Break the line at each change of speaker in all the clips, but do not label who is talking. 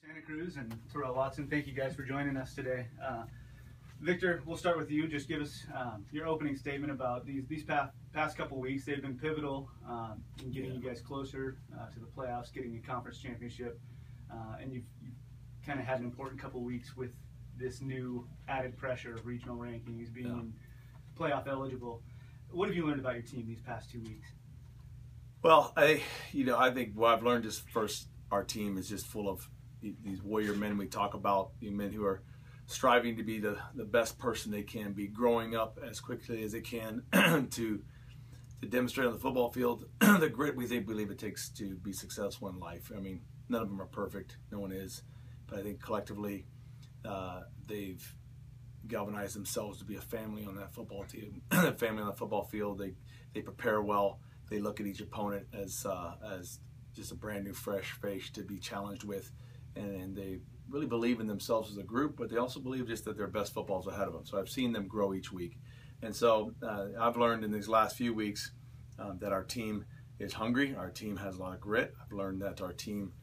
Santa Cruz and Terrell Watson, thank you guys for joining us today. Victor, we'll start with you. Just give us your opening statement about these past couple weeks. They've been pivotal in getting you guys closer to the playoffs, getting a conference championship, and you've kind of had an important couple weeks with this new added pressure of regional rankings, being playoff eligible. What have you learned about your team these past 2 weeks?
Well, I think what I've learned is first, our team is just full of these warrior men we talk about, the men who are striving to be the best person they can be, growing up as quickly as they can to demonstrate on the football field the grit we believe it takes to be successful in life. I mean, none of them are perfect, no one is, but I think collectively they've galvanized themselves to be a family on that football team, a family on the football field. They prepare well. They look at each opponent as just a brand new, fresh face to be challenged with, and they really believe in themselves as a group, but they also believe just that their best football is ahead of them. So I've seen them grow each week. And so I've learned in these last few weeks that our team is hungry. Our team has a lot of grit. I've learned that our team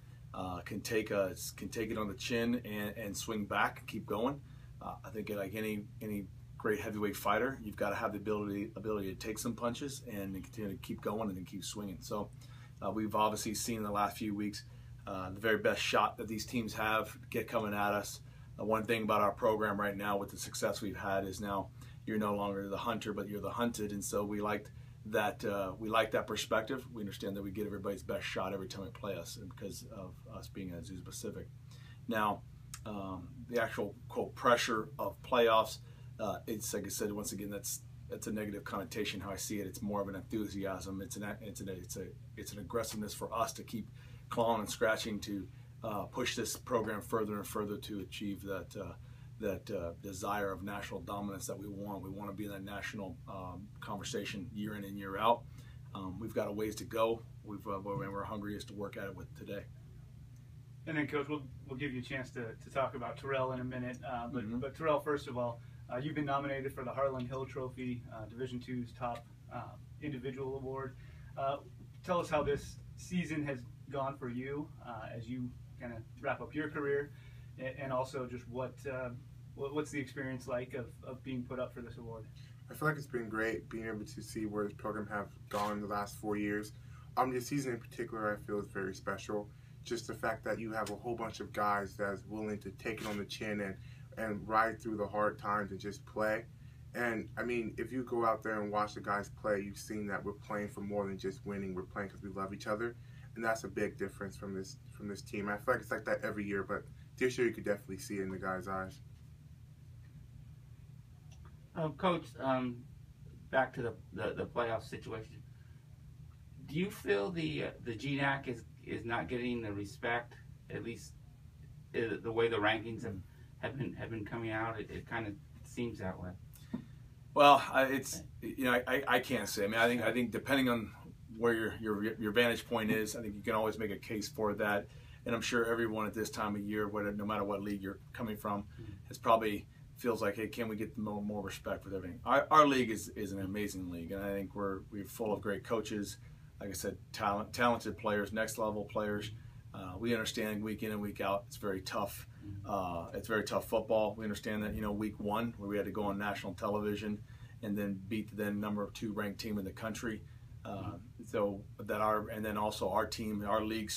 can take it on the chin and swing back and keep going. I think like any great heavyweight fighter, you've got to have the ability to take some punches and continue to keep going and then keep swinging. So we've obviously seen in the last few weeks the very best shot that these teams have get coming at us. One thing about our program right now with the success we've had is now you're no longer the hunter, but you're the hunted. And so we like that perspective. We understand that we get everybody's best shot every time they play us, and because of us being at Azusa Pacific. Now, the actual, quote, pressure of playoffs, it's like I said, once again, that's a negative connotation how I see it. It's more of an enthusiasm. It's an aggressiveness for us to keep clawing and scratching to push this program further and further to achieve that desire of national dominance that we want. We want to be in that national conversation year in and year out. We've got a ways to go. We're hungry as to work at it with today.
And then, Coach, we'll give you a chance to talk about Terrell in a minute. But Terrell, first of all, you've been nominated for the Harlon Hill Trophy, Division II's top individual award. Tell us how this season has gone for you as you kind of wrap up your career, and also just what's the experience like of being put up for this award?
I feel like it's been great being able to see where this program have gone in the last 4 years. This season in particular, I feel is very special. Just the fact that you have a whole bunch of guys that's willing to take it on the chin and ride through the hard times and just play. And I mean, if you go out there and watch the guys play, you've seen that we're playing for more than just winning. We're playing because we love each other, and that's a big difference from this team. I feel like it's like that every year, but this year you could definitely see it in the guys' eyes.
Coach, back to the playoff situation. Do you feel the GNAC is not getting the respect, at least the way the rankings have been coming out? It kind of seems that way.
Well, I can't say. I mean, I think depending on where your vantage point is, I think you can always make a case for that. And I'm sure everyone at this time of year, no matter what league you're coming from, has probably feels like, hey, can we get more respect with everything? Our league is an amazing league, and I think we're full of great coaches. Like I said, talented players, next level players. We understand week in and week out, it's very tough. It's very tough football. We understand that, week one, where we had to go on national television and then beat the then number 2 ranked team in the country. And then also our league,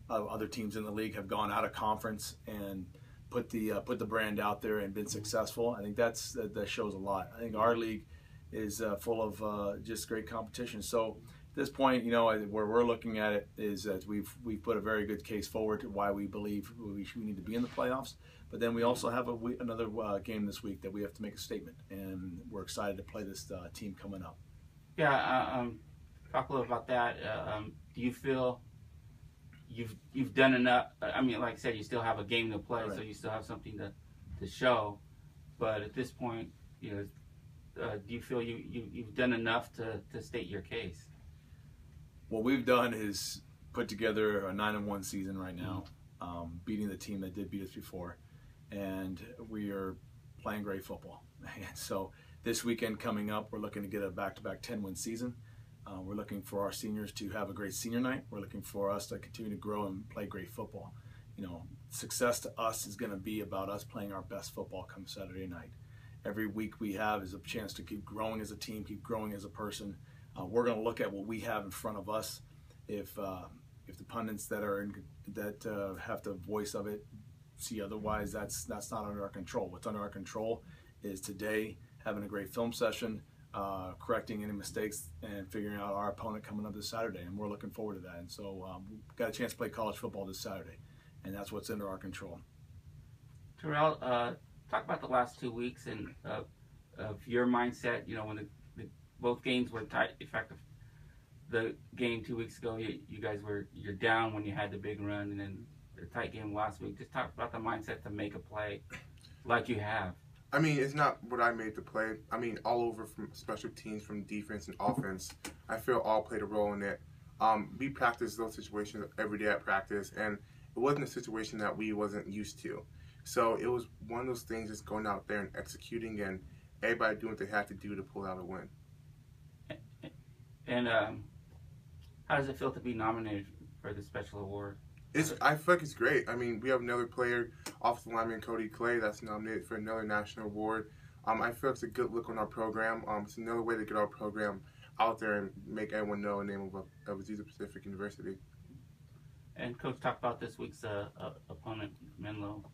other teams in the league have gone out of conference and put the brand out there and been successful. I think that shows a lot. I think our league is full of just great competition. So at this point, where we're looking at it is that we've put a very good case forward to why we believe we need to be in the playoffs. But then we also have another game this week that we have to make a statement, and we're excited to play this team coming up.
Yeah, talk a little about that. Do you feel you've done enough? I mean, like I said, you still have a game to play, right, so you still have something to show. But at this point, do you feel you've done enough to state your case?
What we've done is put together a 9-1 season right now, beating the team that did beat us before, and we are playing great football. And so this weekend coming up, we're looking to get a back-to-back 10-win season. We're looking for our seniors to have a great senior night. We're looking for us to continue to grow and play great football. success to us is going to be about us playing our best football come Saturday night. Every week we have is a chance to keep growing as a team, keep growing as a person. We're going to look at what we have in front of us. If the pundits that have the voice of it see otherwise, that's not under our control. What's under our control is today having a great film session, correcting any mistakes, and figuring out our opponent coming up this Saturday. And we're looking forward to that. And so we've got a chance to play college football this Saturday, and that's what's under our control.
Terrell, talk about the last 2 weeks and of your mindset. When both games were tight. In fact, the game 2 weeks ago, you're down when you had the big run, and then the tight game last week. Just talk about the mindset to make a play like you have.
I mean, it's not what I made the play. I mean, all over from special teams, from defense and offense, I feel all played a role in it. We practice those situations every day at practice, and it wasn't a situation that we wasn't used to. So it was one of those things, just going out there and executing, and everybody doing what they had to do to pull out a win.
And how does it feel to be nominated for the special award?
I feel like it's great. I mean, we have another player, offensive lineman Cody Clay, that's nominated for another national award. I feel it's a good look on our program. It's another way to get our program out there and make everyone know the name of Azusa Pacific University.
And Coach, talk about this week's opponent, Menlo.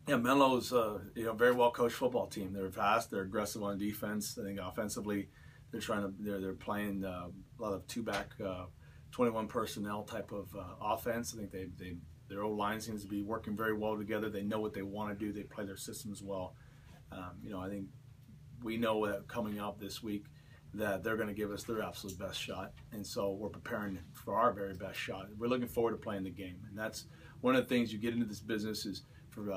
Yeah, Menlo's very well coached football team. They're fast, they're aggressive on defense. I think offensively, they're playing a lot of two-back, 21 personnel type of offense. I think their O-line seems to be working very well together. They know what they want to do. They play their systems well. I think we know that coming up this week that they're going to give us their absolute best shot, and so we're preparing for our very best shot. We're looking forward to playing the game, and that's one of the things you get into this business is for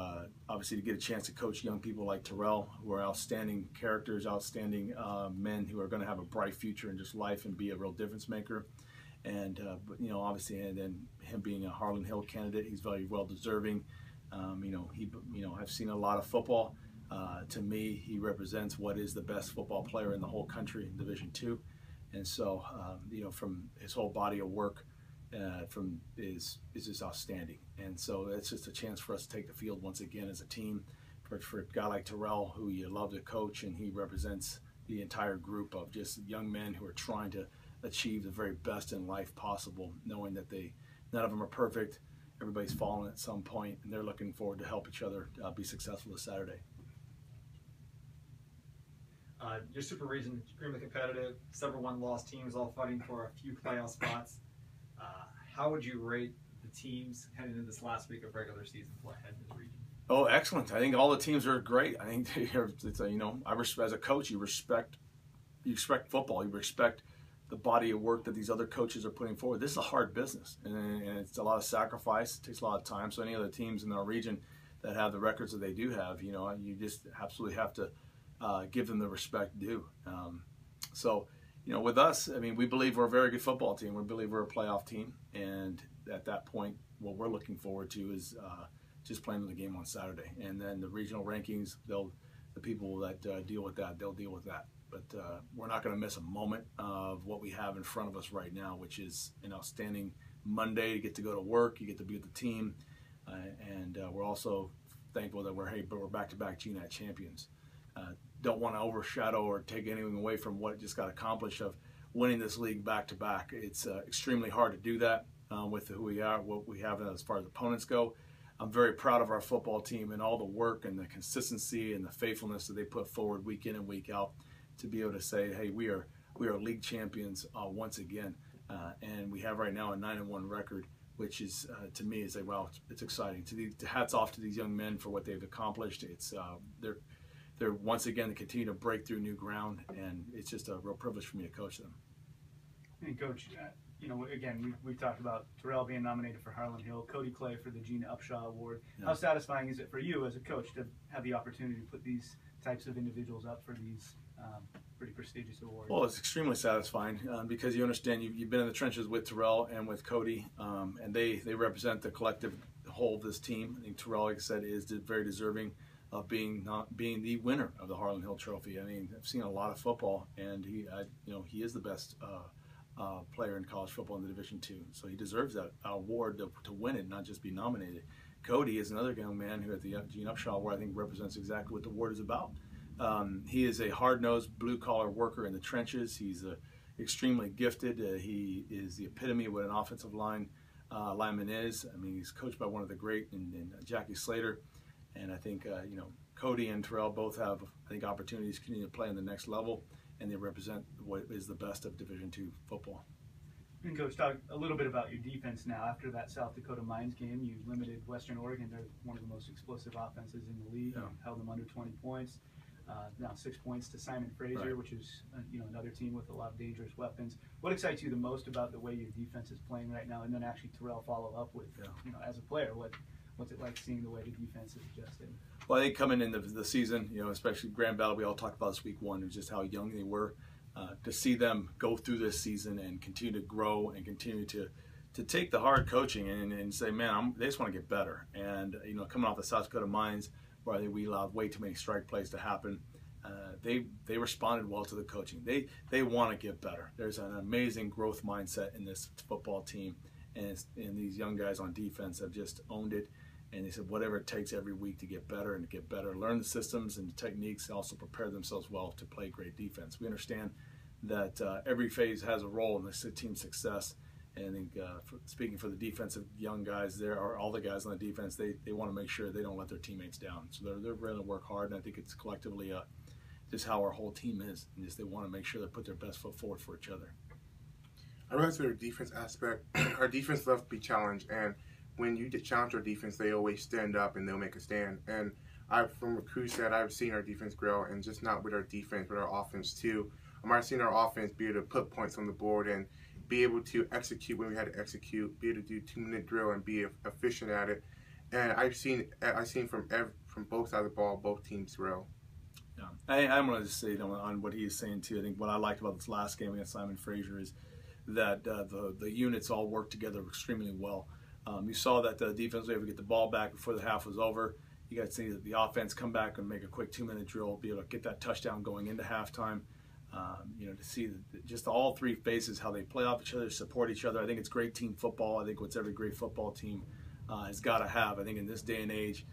obviously to get a chance to coach young people like Terrell, who are outstanding characters, outstanding men who are going to have a bright future in just life and be a real difference maker. And obviously, and then him being a Harlon Hill candidate, he's very well deserving. I've seen a lot of football. To me, he represents what is the best football player in the whole country in Division II, and so from his whole body of work, is just outstanding. And so it's just a chance for us to take the field once again as a team. For a guy like Terrell, who you love to coach, and he represents the entire group of just young men who are trying to achieve the very best in life possible, knowing that none of them are perfect. Everybody's fallen at some point, and they're looking forward to help each other be successful this Saturday.
Your Super Region extremely competitive. Several one-loss teams all fighting for a few playoff spots. How would you rate the teams heading into this last week of regular season play heading into the region?
Oh, excellent! I think all the teams are great. I think as a coach, you respect football. You respect the body of work that these other coaches are putting forward. This is a hard business, and it's a lot of sacrifice. It takes a lot of time. So any other teams in our region that have the records that they do have, you just absolutely have to give them the respect due. With us, I mean, we believe we're a very good football team. We believe we're a playoff team, and at that point, what we're looking forward to is just playing the game on Saturday. And then the regional rankings, the people that deal with that, they'll deal with that. But we're not going to miss a moment of what we have in front of us right now, which is an outstanding Monday. You get to go to work, you get to be with the team, and we're also thankful that we're back-to-back GNAC champions. Don't want to overshadow or take anything away from what just got accomplished of winning this league back-to-back. It's extremely hard to do that with who we are, what we have as far as opponents go. I'm very proud of our football team and all the work and the consistency and the faithfulness that they put forward week in and week out to be able to say, hey, we are league champions once again, and we have right now a 9-1 record, which is to me is wow, it's exciting. Hats off to these young men for what they've accomplished. It's they're once again to continue to break through new ground, and it's just a real privilege for me to coach them.
And Coach, again, we've talked about Terrell being nominated for Harlon Hill, Cody Clay for the Gina Upshaw Award. Yeah. How satisfying is it for you as a coach to have the opportunity to put these types of individuals up for these pretty prestigious awards? Well,
it's extremely satisfying because you understand you've been in the trenches with Terrell and with Cody, and they represent the collective whole of this team. I think Terrell, like I said, is very deserving of being the winner of the Harlon Hill Trophy. I mean, I've seen a lot of football, and he is the best player in college football in the Division II. So he deserves that award to win it, not just be nominated. Cody is another young man who at the Gene Upshaw Award I think represents exactly what the award is about. He is a hard-nosed, blue-collar worker in the trenches. He's extremely gifted. He is the epitome of what an offensive lineman is. I mean, he's coached by one of the great in Jackie Slater. And I think, Cody and Terrell both have, I think, opportunities to continue to play on the next level, and they represent what is the best of Division II football.
And Coach, talk a little bit about your defense now. After that South Dakota Mines game, you limited Western Oregon. They're one of the most explosive offenses in the league.
Yeah.
You held them under 20 points. Now 6 points to Simon Fraser,
Right.
which is another team with a lot of dangerous weapons. What excites you the most about the way your defense is playing right now? And then actually Terrell follow up with, as a player, what's it like seeing the way the defense is adjusting?
Well, I think coming into the season, especially Grand Valley, we all talked about this week one, was just how young they were. To see them go through this season and continue to grow and continue to take the hard coaching and say, man, they just want to get better. And, coming off the South Dakota Mines, where I think we allowed way too many strike plays to happen, they responded well to the coaching. They want to get better. There's an amazing growth mindset in this football team, and these young guys on defense have just owned it. And they said whatever it takes every week to get better and to get better, learn the systems and the techniques, and also prepare themselves well to play great defense. We understand that every phase has a role in this team's success. And I think speaking for the defensive young guys there, or all the guys on the defense, they want to make sure they don't let their teammates down. So they're going to work hard, and I think it's collectively just how our whole team is. And just they want to make sure they put their best foot forward for each other.
I realize their defense aspect, our defense loves to be challenged, and when you challenge our defense, they always stand up and they'll make a stand. And from what Cruz said, I've seen our defense grow, and just not with our defense, but our offense too. I've seen our offense be able to put points on the board and be able to execute when we had to execute, be able to do 2-minute drill and be efficient at it. And I've seen from both sides of the ball, both teams grow.
Yeah, I'm going to just say on what he's saying too. I think what I liked about this last game against Simon Fraser is that the units all worked together extremely well. You saw that the defense was able to get the ball back before the half was over. You got to see the offense come back and make a quick 2-minute drill, be able to get that touchdown going into halftime. To see just all three phases, how they play off each other, support each other. I think it's great team football. I think what's every great football team has got to have. I think in this day and age,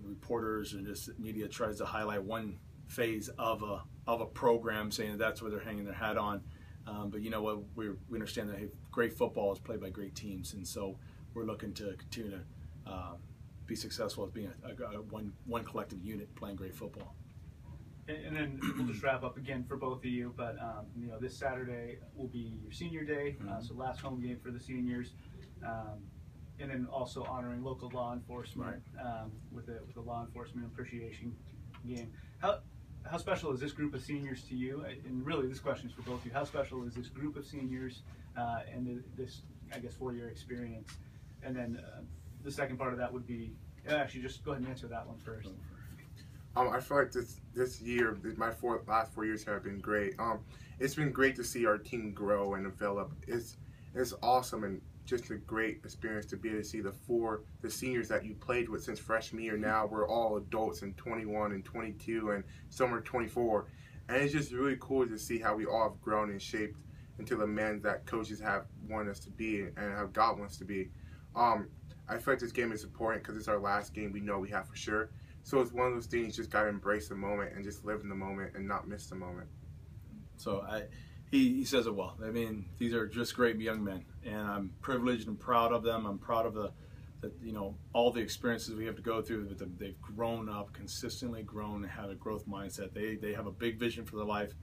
reporters and just media tries to highlight one phase of a program, saying that's where they're hanging their hat on. But you know what? We understand that great football is played by great teams, and so we're looking to continue to be successful as being one collective unit playing great football.
And then we'll just wrap up again for both of you. But this Saturday will be your senior day, so last home game for the seniors, and then also honoring local law enforcement with a law enforcement appreciation game. How special is this group of seniors to you? And really, this question is for both of you. How special is this group of seniors and this, I guess, 4-year experience? And then the second part of that would be, actually, just go ahead and answer that one first.
I feel like this year, my last 4 years have been great. It's been great to see our team grow and develop. It's awesome and just a great experience to be able to see the seniors that you played with since freshman year. Now we're all adults and 21 and 22 and some are 24. And it's just really cool to see how we all have grown and shaped into the men that coaches have wanted us to be and how God wants to be. I feel like this game is important because it's our last game we know we have for sure. So it's one of those things you just got to embrace the moment and just live in the moment and not miss the moment.
So he says it well. I mean, these are just great young men, and I'm privileged and proud of them. I'm proud of all the experiences we have to go through. They've grown up, consistently grown, and have a growth mindset. They have a big vision for their life.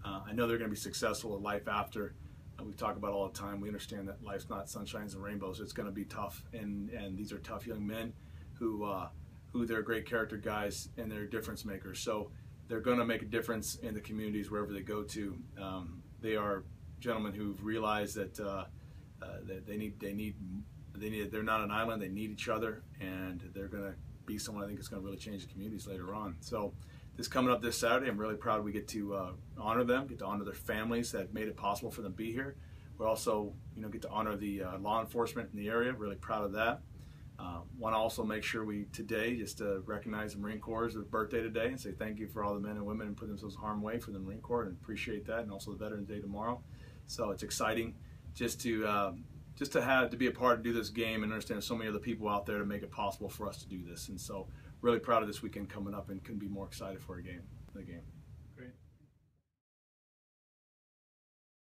I know they're going to be successful in life after. We talk about all the time. We understand that life's not sunshines and rainbows. It's going to be tough, and these are tough young men who they're great character guys and they're difference makers. So they're going to make a difference in the communities wherever they go to. They are gentlemen who've realized that they're not an island. They need each other, and they're going to be someone I think is going to really change the communities later on. So this coming up this Saturday, I'm really proud we get to honor them, get to honor their families that made it possible for them to be here. We also get to honor the law enforcement in the area. Really proud of that. Want to also make sure we today just recognize the Marine Corps' birthday today and say thank you for all the men and women who put themselves in harm's way for the Marine Corps, and appreciate that, and also the Veterans Day tomorrow. So it's exciting just to just to be a part of do this game and understand so many other people out there to make it possible for us to do this. And so really proud of this weekend coming up and couldn't be more excited for the game.